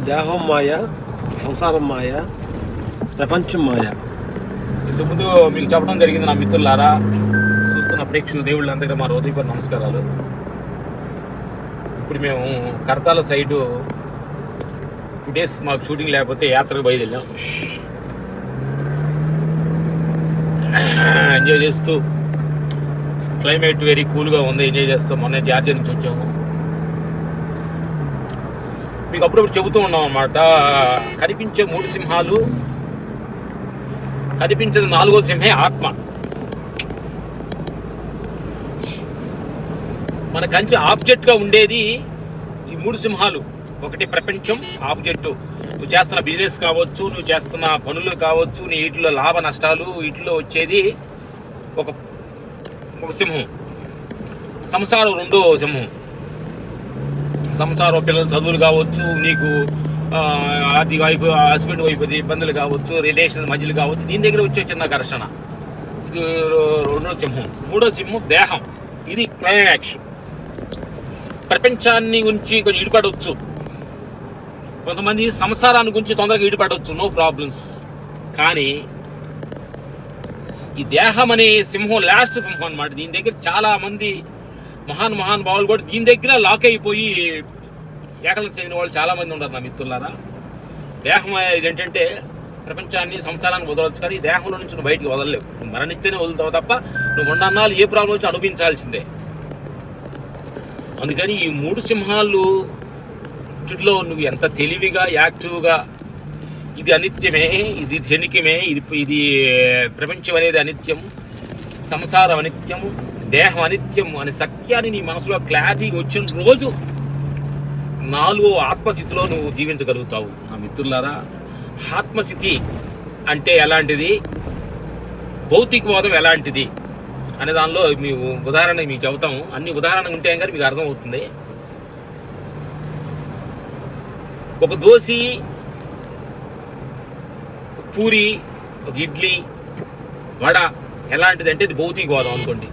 దేహం మాయ, సంసారం మాయ, ప్రపంచం మాయ. ఇంతకుముందు మీకు చెప్పడం జరిగింది నా మిత్రులారా, చూస్తున్న ప్రేక్షకులు దేవుళ్ళందరికీ మా హృదయపూర్వక నమస్కారాలు. ఇప్పుడు మేము కర్తాల సైడు 2 days మాకు షూటింగ్ లేకపోతే యాత్రకు బయలుదేరాం. ఎంజాయ్ చేస్తూ క్లైమేట్ వెరీ కూల్గా ఉంది, ఎంజాయ్ చేస్తాం. మొన్న జార్జియా నుంచి వచ్చాము. మీకు అప్పుడప్పుడు చెబుతూ ఉన్నాం అన్నమాట, కనిపించే 3 సింహాలు, కనిపించేది 4వ సింహే ఆత్మ. మన కంచె ఆబ్జెక్ట్గా ఉండేది ఈ 3 సింహాలు. ఒకటి ప్రపంచం ఆబ్జెక్టు, నువ్వు చేస్తున్న బిజినెస్ కావచ్చు, నువ్వు చేస్తున్న పనులు కావచ్చు, నీ వీటిలో లాభ నష్టాలు, వీటిలో వచ్చేది ఒక సింహం. సంసారం 2వ సింహం. సంసారం పిల్లల చదువులు కావచ్చు, నీకు ఆర్థిక వైపు హస్బెండ్ వైపు ఇబ్బందులు కావచ్చు, రిలేషన్ మధ్యలు కావచ్చు, దీని దగ్గర వచ్చే చిన్న ఘర్షణ. ఇది 2వ సింహం. 3వ సింహం దేహం. ఇది క్లైమాక్స్. ప్రపంచాన్ని గురించి కొంచెం ఈడుపడవచ్చు, కొంతమంది సంసారాన్ని గురించి తొందరగా ఈడుపడవచ్చు, నో ప్రాబ్లమ్స్. కానీ ఈ దేహం అనే సింహం లాస్ట్ సింహం అన్నమాట. దీని దగ్గర చాలా మంది మహానుభావులు కూడా దీని దగ్గర లాక్ అయిపోయి ఏకలు చెందిన వాళ్ళు చాలా మంది ఉన్నారు నా మిత్రులారా. దేహం ఇదేంటంటే ప్రపంచాన్ని సంసారాన్ని వదలవచ్చు, కానీ ఈ దేహంలో నుంచి నువ్వు బయటికి వదలలేవు. నువ్వు మరణిస్తేనే వదులుతావు తప్ప నువ్వు ఉండన్నాళ్ళు ఏ ప్రాబ్లం వచ్చి అనుభవించాల్సిందే. అందుకని ఈ 3 సింహాలు చుట్టూలో నువ్వు ఎంత తెలివిగా యాక్టివ్గా, ఇది అనిత్యమే, ఇది క్షణికమే, ఇది ప్రపంచం అనేది అనిత్యం, సంసారం అనిత్యము, దేహం అనిత్యం అనే సత్యాన్ని నీ మనసులో క్లారిటీగా వచ్చిన రోజు 4వ ఆత్మస్థితిలో నువ్వు జీవించగలుగుతావు నా మిత్రులారా. ఆత్మస్థితి అంటే ఎలాంటిది, భౌతికవాదం ఎలాంటిది అనే దానిలో మేము ఉదాహరణ మీకు చెబుతాము. అన్ని ఉదాహరణ ఉంటే కానీ మీకు అర్థమవుతుంది. ఒక దోశ, పూరి, ఒక ఇడ్లీ, వడ ఎలాంటిది అంటే ఇది భౌతికవాదం అనుకోండి.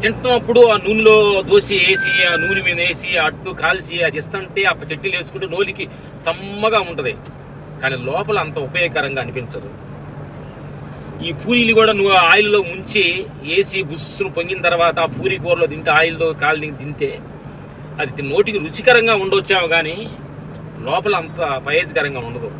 తింటున్నప్పుడు ఆ నూనెలో దోశ వేసి, ఆ నూనె మీద వేసి, అట్టు కాల్చి అది ఇస్తుంటే ఆ చట్నీలు వేసుకుంటే నోలికి సమ్మగా ఉంటుంది, కానీ లోపల అంత ఉపయోగకరంగా అనిపించదు. ఈ పూరీలు కూడా నువ్వు ఆయిల్లో ముంచి వేసి బుస్సును పొంగిన తర్వాత ఆ పూరి కూరలో తింటే, ఆయిల్తో కాలి తింటే అది నోటికి రుచికరంగా ఉండొచ్చాము, కానీ లోపల అంత ప్రయోజకరంగా ఉండదు.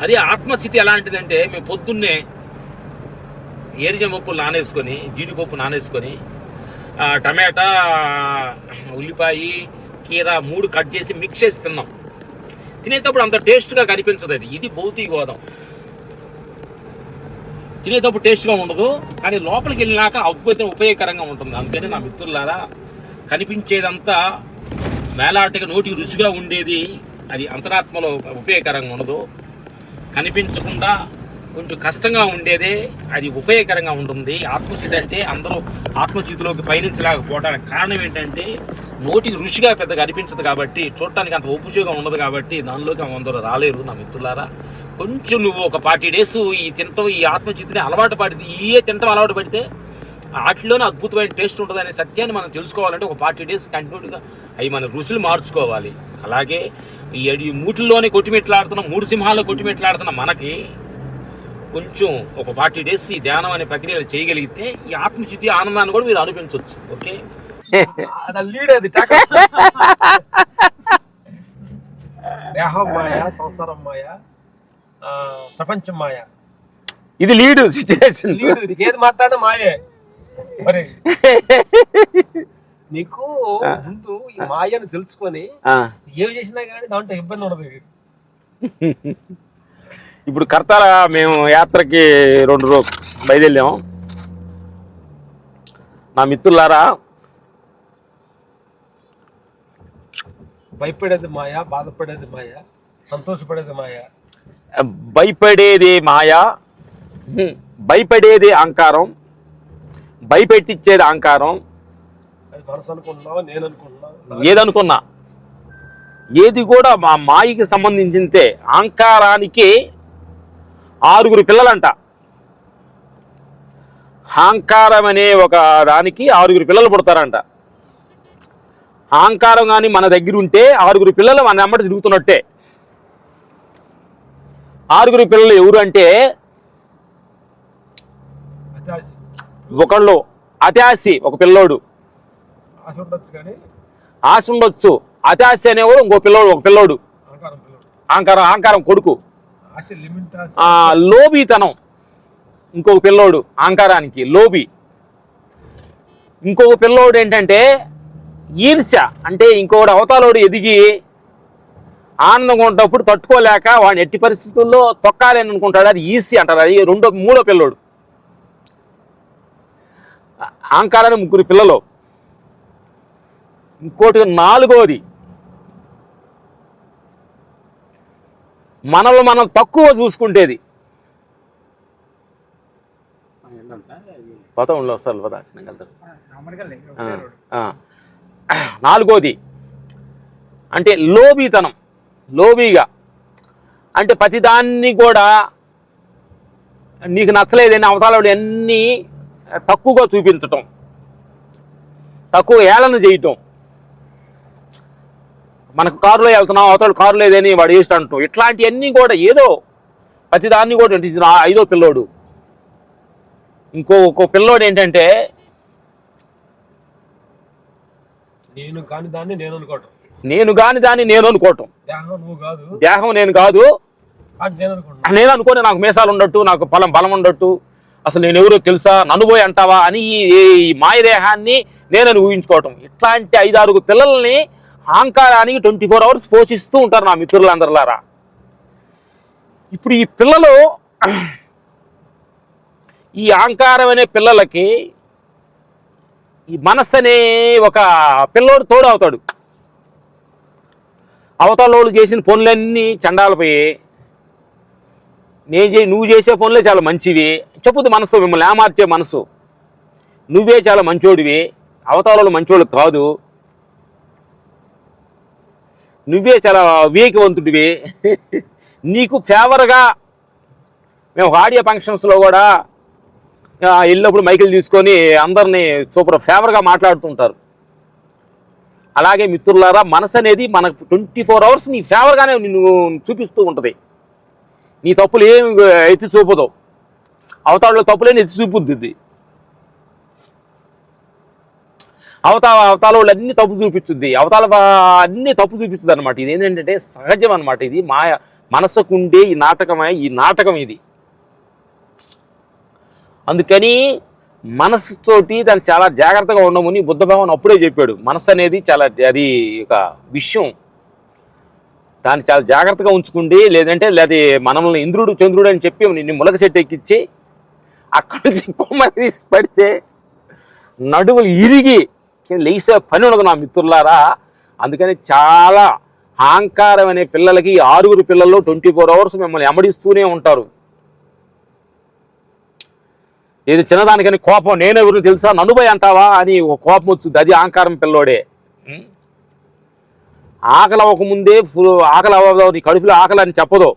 అది ఆత్మస్థితి ఎలాంటిదంటే, మేము పొద్దున్నే ఏరిజపప్పు నానేసుకొని, జీడిపప్పు నానేసుకొని, టమాటా, ఉల్లిపాయ, కీర 3 కట్ చేసి మిక్స్ చేసి తిన్నాం. తినేటప్పుడు అంత టేస్ట్గా కనిపించదు. ఇది భౌతికవాదం. తినేటప్పుడు టేస్ట్గా ఉండదు, కానీ లోపలికి వెళ్ళినాక అద్భుతం ఉపయోగకరంగా ఉంటుంది. అందుకని నా మిత్రులారా, కనిపించేదంతా మేలాటగా నోటికి రుచిగా ఉండేది అది అంతరాత్మలో ఉపయోగకరంగా ఉండదు. కనిపించకుండా కొంచెం కష్టంగా ఉండేదే అది ఉపయోగకరంగా ఉంటుంది. ఆత్మస్థితి అంటే అందరూ ఆత్మస్థితిలోకి పయనించలేకపోవడానికి కారణం ఏంటంటే, నోటికి రుచిగా పెద్దగా అనిపించదు కాబట్టి, చూడటానికి అంత ఉపయోగం ఉండదు కాబట్టి దానిలోకి అందరూ రాలేరు నా మిత్రులారా. కొంచెం నువ్వు ఒక 40 days ఈ తినటం, ఈ ఆత్మస్థితిని అలవాటు పడితే, తినటం అలవాటు పడితే వాటిలోనే అద్భుతమైన టేస్ట్ ఉంటుంది అనే సత్యాన్ని మనం తెలుసుకోవాలంటే ఒక 40 days కంటిన్యూగా అవి మన రుచులు మార్చుకోవాలి. అలాగే ఈ మూటిల్లోనే కొట్టిమెట్లాడుతున్న 3 సింహాల్లో కొట్టిమెట్లాడుతున్న మనకి కొంచెం ఒక 40 days ఈ ధ్యానం అనే ప్రక్రియలు చేయగలిగితే ఈ ఆత్మస్థితి ఆనందాన్ని కూడా మీరు అనిపించవచ్చు. ఓకే, లీడ్ అది దేహం మాయ, సంసారం మాయ, ప్రపంచం మాయ. ఇది లీడ్ సిచ్యువేషన్. ఇది ఏది మాట్లాడినా మాయే. మరి నీకు ముందు ఈ మాయను తెలుసుకొని ఏమి చేసినా కానీ దాంట్లో ఇబ్బంది ఉండదు. ఇప్పుడు కర్తాల మేము యాత్రకి 2 రోజులు బయలుదేరాము నా మిత్రులారా. భయపడేది మాయ, బాధపడేది మాయ, సంతోషపడేది మాయ. భయపడేది మాయ, భయపడేది అహంకారం, భయపెట్టించేది అహంకారం. అది మనసు అనుకుంటున్నావా, నేను అనుకుంటున్నా, ఏదనుకున్నా ఏది కూడా మా మాయకి సంబంధించిందే. అహంకారానికి 6 పిల్లలంట. అహంకారం అనే ఒక దానికి 6 పిల్లలు పుడతారంట. అహంకారం కానీ మన దగ్గర ఉంటే 6 పిల్లలు మన వెంబడి తిరుగుతున్నట్టే. 6 పిల్లలు ఎవరు అంటే, ఒకళ్ళు అత్యాశి ఒక పిల్లోడు, ఆశ ఉండొచ్చు, అత్యాశి అనేవాడు ఇంకో పిల్లోడు, ఒక పిల్లోడు అహంకారం కొడుకు. లోబీతనం ఇంకొక పిల్లోడు, అహంకారానికి లోబి. ఇంకొక పిల్లోడు ఏంటంటే ఈర్ష్య, అంటే ఇంకొకటి అవతలోడు ఎదిగి ఆనందంగా ఉన్నప్పుడు తట్టుకోలేక వాడిని ఎట్టి పరిస్థితుల్లో తొక్కాలని అనుకుంటాడు, అది ఈర్ష్య అంటారు. అది మూడో పిల్లోడు. అహంకారాన్ని 3 పిల్లలు. ఇంకోటి 4వది మనల్ని మనం తక్కువ చూసుకుంటేది. పతంలో వస్తారు వెళ్తారు. 4వది అంటే లోబీతనం, లోబీగా అంటే ప్రతిదాన్ని కూడా నీకు నచ్చలేదని అవతలవాడు అన్నీ తక్కువగా చూపించటం, తక్కువ ఏళన చేయటం. మనకు కారులో వెళ్తున్నాం, అవతల కారు లేదని వాడు వేస్ట్ అంటాం. ఇట్లాంటివన్నీ కూడా ఏదో ప్రతిదాన్ని కూడా 5వ పిల్లోడు. ఇంకో పిల్లోడు ఏంటంటే నేను కాని దాన్ని నేను అనుకోవటం. దేహం నేను కాదు, నేను అనుకోని నాకు మీసాలు ఉండట్టు, నాకు బలం ఉండట్టు, అసలు నేను ఎవరో తెలుసా, నన్ను పోయి అంటావా అని ఈ మాయదేహాన్ని నేనని ఊహించుకోవటం. ఇట్లాంటి 5-6 పిల్లల్ని అహంకారానికి 24 hours పోషిస్తూ ఉంటారు నా మిత్రులందరిలారా. ఇప్పుడు ఈ పిల్లలు, ఈ అహంకారం అనే పిల్లలకి ఈ మనస్సు అనే ఒక పిల్లోడు తోడు అవుతాడు. అవతలోళ్ళు చేసిన పనులన్నీ చండాలపోయి నువ్వు చేసే పనులే చాలా మంచివి చెప్పుద్ది మనసు, మిమ్మల్ని ఏమార్చే మనసు. నువ్వే చాలా మంచోడివి, అవతలోళ్ళు మంచోళ్ళు కాదు, నువ్వే చాలా వివేకవంతుడివి, నీకు ఫేవర్గా. మేము ఆడియో ఫంక్షన్స్లో కూడా వెళ్ళినప్పుడు మైకులు తీసుకొని అందరినీ సూపర్ ఫేవర్గా మాట్లాడుతుంటారు. అలాగే మిత్రులారా, మనసు అనేది మనకు 24 hours నీ ఫేవర్గానే నిన్ను చూపిస్తూ ఉంటుంది. నీ తప్పులు ఏమి ఎత్తి చూపదు, అవతాళ్ళలో తప్పులేని ఎత్తి చూపుద్ది. అవతాళ వాళ్ళు అన్ని తప్పు చూపించుద్ది, అవతాళ అన్ని తప్పు చూపిస్తుంది అనమాట. ఇది ఏంటంటే సహజం అనమాట. ఇది మాయ మనసుకుండే ఈ నాటకం ఇది. అందుకని మనసుతోటి దాన్ని చాలా జాగ్రత్తగా ఉండమని బుద్ధ భగవాన్ అప్పుడే చెప్పాడు. మనసు అనేది చాలా అది ఒక విషయం, దాన్ని చాలా జాగ్రత్తగా ఉంచుకుండి. లేదంటే మనల్ని ఇంద్రుడు చంద్రుడు అని చెప్పి నిన్ను ములక చెట్టు ఎక్కించి అక్కడి నుంచి కొమ్మని తీసి పడితే నడువులు ఇరిగి లేసే పని ఉండదు నా మిత్రులారా. అందుకని చాలా అహంకారం అనే పిల్లలకి 6 పిల్లల్లో 24 hours మిమ్మల్ని ఎమడిస్తూనే ఉంటారు. ఏది చిన్నదానికని కోపం, నేనెవరు తెలుసా, నన్ను పోయి అంటావా అని ఒక కోపం వచ్చుద్ది. అది అహంకారం పిల్లోడే. ఆకలి అవ్వకముందే ఆకలి అవ్వదు, నీ కడుపులో ఆకలి అని చెప్పదు,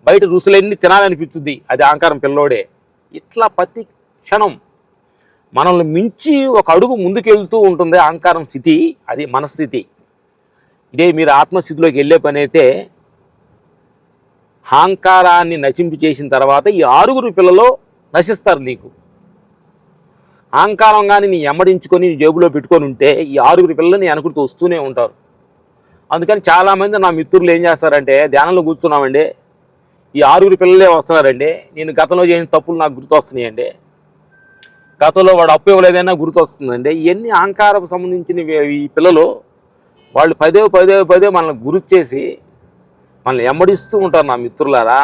బయట రుసులన్నీ తినాలనిపిస్తుంది, అది అహంకారం పిల్లోడే. ఇట్లా ప్రతి క్షణం మనల్ని మించి ఒక అడుగు ముందుకెళ్తూ ఉంటుంది అహంకారం స్థితి, అది మనస్థితి. ఇదే మీరు ఆత్మస్థితిలోకి వెళ్ళే పని అయితే అహంకారాన్ని నశింపి చేసిన తర్వాత ఈ 6 పిల్లలు నశిస్తారు. నీకు అహంకారం కానీ నీ ఎమ్మడించుకొని నీ జేబులో పెట్టుకొని ఉంటే ఈ 6 పిల్లల్ని వెనకుడితో వస్తూనే ఉంటారు. అందుకని చాలామంది నా మిత్రులు ఏం చేస్తారంటే, ధ్యానంలో కూర్చున్నామండి, ఈ 6 పిల్లలే వస్తున్నారండి, నేను గతంలో చేసిన తప్పులు నాకు గుర్తొస్తున్నాయండి, గతంలో వాడు అప్పు ఇవ్వలేదైనా గుర్తొస్తుందండి. ఇవన్నీ అహంకారకు సంబంధించిన ఈ పిల్లలు. వాళ్ళు పదే మనల్ని గుర్తు చేసి మనల్ని ఎమ్మడిస్తూ ఉంటారు నా మిత్రులారా.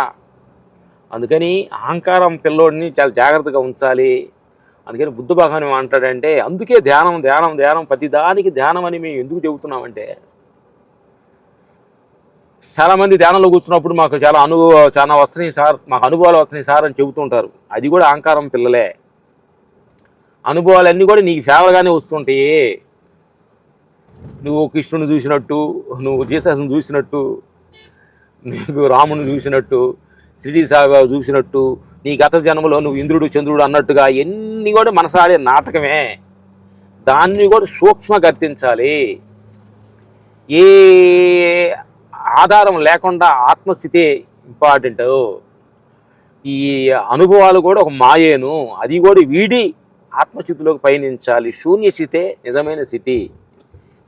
అందుకని అహంకారం పిల్లోడిని చాలా జాగ్రత్తగా ఉంచాలి. అందుకని బుద్ధ భగవాన్ ఏమంటాడంటే, అందుకే ధ్యానం ప్రతిదానికి ధ్యానం అని మేము ఎందుకు చెబుతున్నామంటే, చాలామంది ధ్యానంలో కూర్చున్నప్పుడు మాకు చాలా వస్తున్నాయి సార్, మాకు అనుభవాలు వస్తున్నాయి సార్ అని చెబుతుంటారు. అది కూడా అహంకారం పిల్లలే. అనుభవాలన్నీ కూడా నీకు ఫేవర్గానే వస్తుంటాయి. నువ్వు కృష్ణుని చూసినట్టు, నువ్వు జీసస్ని చూసినట్టు, నీకు రాముని చూసినట్టు, షిరిడి సాయిబాబా చూసినట్టు, నీ గత జన్మలో నువ్వు ఇంద్రుడు చంద్రుడు అన్నట్టుగా ఎన్ని కూడా మనసాడే నాటకమే. దాన్ని కూడా సూక్ష్మ గుర్తించాలి. ఏ ఆధారం లేకుండా ఆత్మస్థితే ఇంపార్టెంట్. ఈ అనుభవాలు కూడా ఒక మాయేను, అది కూడా వీడి ఆత్మస్థితిలోకి పయనించాలి. శూన్యస్థితే నిజమైన స్థితి.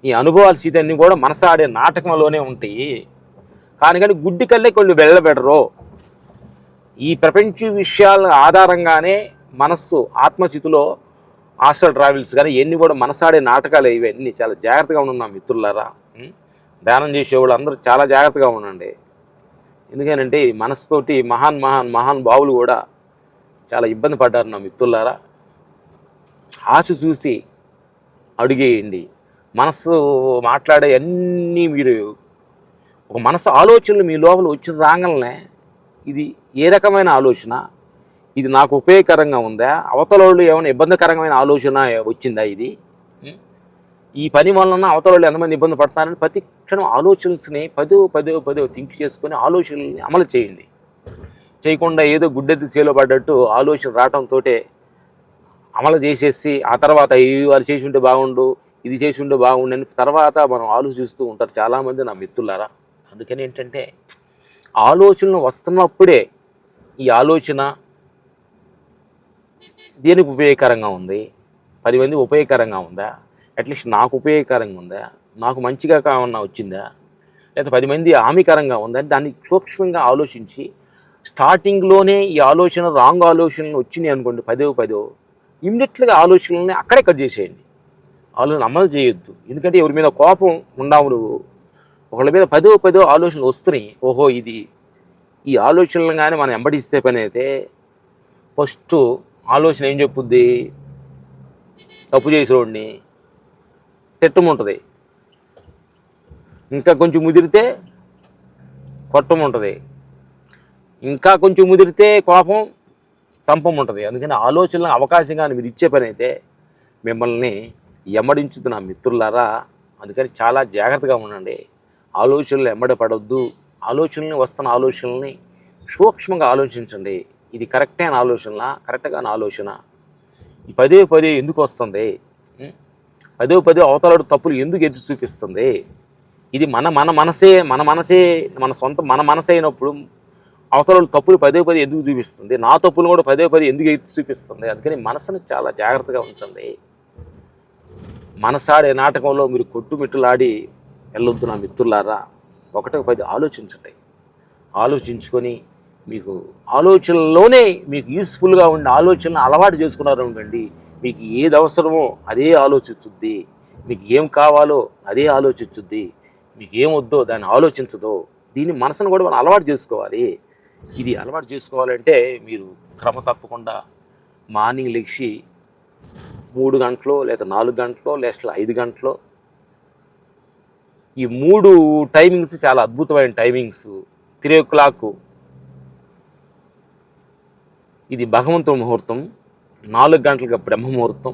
ఈ అనుభవాల స్థితి అన్నీ కూడా మనసు ఆడే నాటకంలోనే ఉంటాయి. కానీ గుడ్డి కళ్ళే కొన్ని వెళ్ళబెడరు. ఈ ప్రపంచ విషయాల ఆధారంగానే మనస్సు ఆత్మస్థితిలో హాస్టల్ ట్రావెల్స్ కానీ ఇవన్నీ కూడా మనసాడే నాటకాలు. ఇవన్నీ చాలా జాగ్రత్తగా ఉన్నాం మిత్రులారా. ధ్యానం చేసేవాళ్ళు అందరూ చాలా జాగ్రత్తగా ఉండండి. ఎందుకనంటే ఈ మనసుతోటి మహాన్ బావులు కూడా చాలా ఇబ్బంది పడ్డారు నా మిత్రులారా. ఆశ చూసి అడిగేయండి. మనస్సు మాట్లాడే అన్నీ మీరు ఒక మనసు ఆలోచనలు మీ లోపల వచ్చిన రాగలనే ఇది ఏ రకమైన ఆలోచన, ఇది నాకు ఉపయోగకరంగా ఉందా, అవతలోళ్ళు ఏమైనా ఇబ్బందికరమైన ఆలోచన వచ్చిందా, ఇది ఈ పని వలన అవతలోళ్ళు ఎంతమంది ఇబ్బంది పడతారని ప్రతి క్షణం ఆలోచనల్స్ని పదో థింక్ చేసుకొని ఆలోచనల్ని అమలు చేయండి. చేయకుండా ఏదో గుడ్డెత్తి చేలో పడ్డట్టు ఆలోచన రావడంతో అమలు చేసేసి ఆ తర్వాత వాళ్ళు చేసి ఉంటే బాగుండు, ఇది చేసి ఉంటే బాగుండు అని తర్వాత మనం ఆలోచిస్తూ ఉంటారు చాలామంది నా మిత్రులారా. అందుకని ఏంటంటే ఆలోచనలు వస్తున్నప్పుడే ఈ ఆలోచన దేనికి ఉపయోగకరంగా ఉంది, 10 మంది ఉపయోగకరంగా ఉందా, అట్లీస్ట్ నాకు ఉపయోగకరంగా ఉందా, నాకు మంచిగా కావన్నా వచ్చిందా, లేదా 10 మంది హామీకరంగా ఉందా అని దాన్ని సూక్ష్మంగా ఆలోచించి స్టార్టింగ్లోనే ఈ ఆలోచన రాంగ్ ఆలోచనలు వచ్చినాయి అనుకోండి, పదో ఇమ్మీడియట్గా ఆలోచనల్ని అక్కడే కట్ చేసేయండి. ఆలోచన అమలు చేయొద్దు. ఎందుకంటే ఎవరి మీద కోపం ఉండావు నువ్వు, ఒకళ్ళ మీద పదో ఆలోచనలు వస్తున్నాయి. ఓహో ఇది ఈ ఆలోచనలు కానీ మనం వెంబడిస్తే పని అయితే ఫస్ట్ ఆలోచన ఏం చెప్పుద్ది, తప్పు చేసేవాడిని తిట్టముంటుంది, ఇంకా కొంచెం ముదిరితే కొట్టముంటుంది, ఇంకా కొంచెం ముదిరితే కోపం సంపం ఉంటుంది. అందుకని ఆలోచనలు అవకాశంగా మీరు ఇచ్చే పని అయితే మిమ్మల్ని ఎమ్మడించుతున్న మిత్రులారా. అందుకని చాలా జాగ్రత్తగా ఉండండి. ఆలోచనలు ఎమ్మడి పడవద్దు. ఆలోచనల్ని వస్తున్న ఆలోచనల్ని సూక్ష్మంగా ఆలోచించండి. ఇది కరెక్టే అని ఆలోచన, కరెక్ట్గా నా ఆలోచన, ఈ పదే ఎందుకు వస్తుంది, పదే అవతలాడు తప్పులు ఎందుకు ఎత్తి చూపిస్తుంది, ఇది మన మనసే మన సొంత మనసే అయినప్పుడు అవతల తప్పులు పదే ఎందుకు చూపిస్తుంది, నా తప్పులు కూడా పదే ఎందుకు ఎత్తి చూపిస్తుంది. అందుకని మనసును చాలా జాగ్రత్తగా ఉంచండి. మనసాడే నాటకంలో మీరు కొట్టుమిట్టులాడి వెళ్ళొద్దు నా మిత్రులారా. 10 ఆలోచించండి. ఆలోచించుకొని మీకు ఆలోచనలోనే మీకు యూస్ఫుల్గా ఉండే ఆలోచనలు అలవాటు చేసుకున్నారు అనుకోండి, మీకు ఏది అవసరమో అదే ఆలోచించుద్ది, మీకు ఏం కావాలో అదే ఆలోచించుద్ది, మీకు ఏం వద్దో దాన్ని ఆలోచించదో. దీన్ని మనసును కూడా మనం అలవాటు చేసుకోవాలి. ఇది అలవాటు చేసుకోవాలంటే మీరు క్రమ తప్పకుండా మార్నింగ్ లెగిసి 3 గంటలో లేదా 4 గంటలో లేదా 5 గంటలో, ఈ 3 టైమింగ్స్ చాలా అద్భుతమైన టైమింగ్స్. 3 o'clock ఇది భగవంతుడి ముహూర్తం, 4 గంటలకు బ్రహ్మ ముహూర్తం,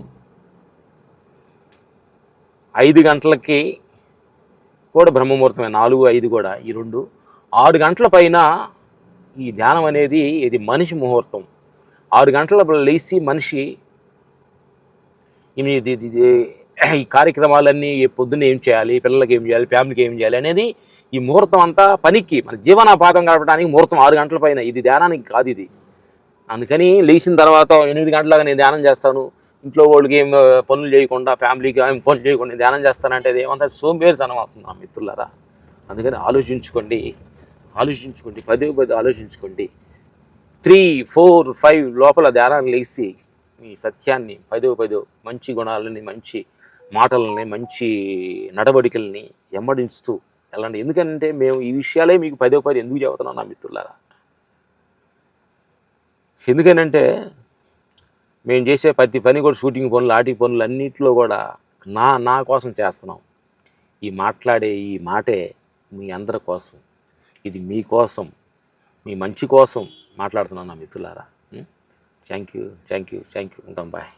5 గంటలకి కూడా బ్రహ్మముహూర్తమే, 4, 5 కూడా ఈ 2. 6 గంటల పైన ఈ ధ్యానం అనేది ఇది మనిషి ముహూర్తం. 6 గంటల లేచి మనిషి ఈ కార్యక్రమాలన్నీ పొద్దున్న ఏం చేయాలి, పిల్లలకి ఏం చేయాలి, ఫ్యామిలీకి ఏం చేయాలి అనేది ఈ ముహూర్తం అంతా పనికి మన జీవనాపాతం గడపడానికి ముహూర్తం 6 గంటల పైన. ఇది ధ్యానానికి కాదు ఇది. అందుకని లేచిన తర్వాత 8 గంటలాగా నేను ధ్యానం చేస్తాను, ఇంట్లో వాళ్ళకి ఏం పనులు చేయకుండా, ఫ్యామిలీకి ఏం పనులు చేయకుండా ధ్యానం చేస్తానంటే అది ఏమంతా సోంబేరితనం అవుతుంది నా మిత్రులారా. అందుకని ఆలోచించుకోండి, పదే ఆలోచించుకోండి. 3, 4, 5 లోపల ధ్యానాన్ని లేచి మీ సత్యాన్ని పదే మంచి గుణాలని, మంచి మాటలని, మంచి నడవడికల్ని వెంబడించుతూ వెళ్ళండి. ఎందుకంటే మేము ఈ విషయాలే మీకు పదే ఎందుకు చెబుతున్నాం నా మిత్రులారా. ఎందుకనంటే మేము చేసే ప్రతి పని కూడా షూటింగ్ పనులు, ఆటి పనులు అన్నింటిలో కూడా నా కోసం చేస్తున్నాం. ఈ మాట్లాడే ఈ మాటే మీ అందరి కోసం, ఇది మీకోసం, మీ మంచి కోసం మాట్లాడుతున్నాను నా మిత్రులారా. Thank you. ఉంటాం. బాయ్.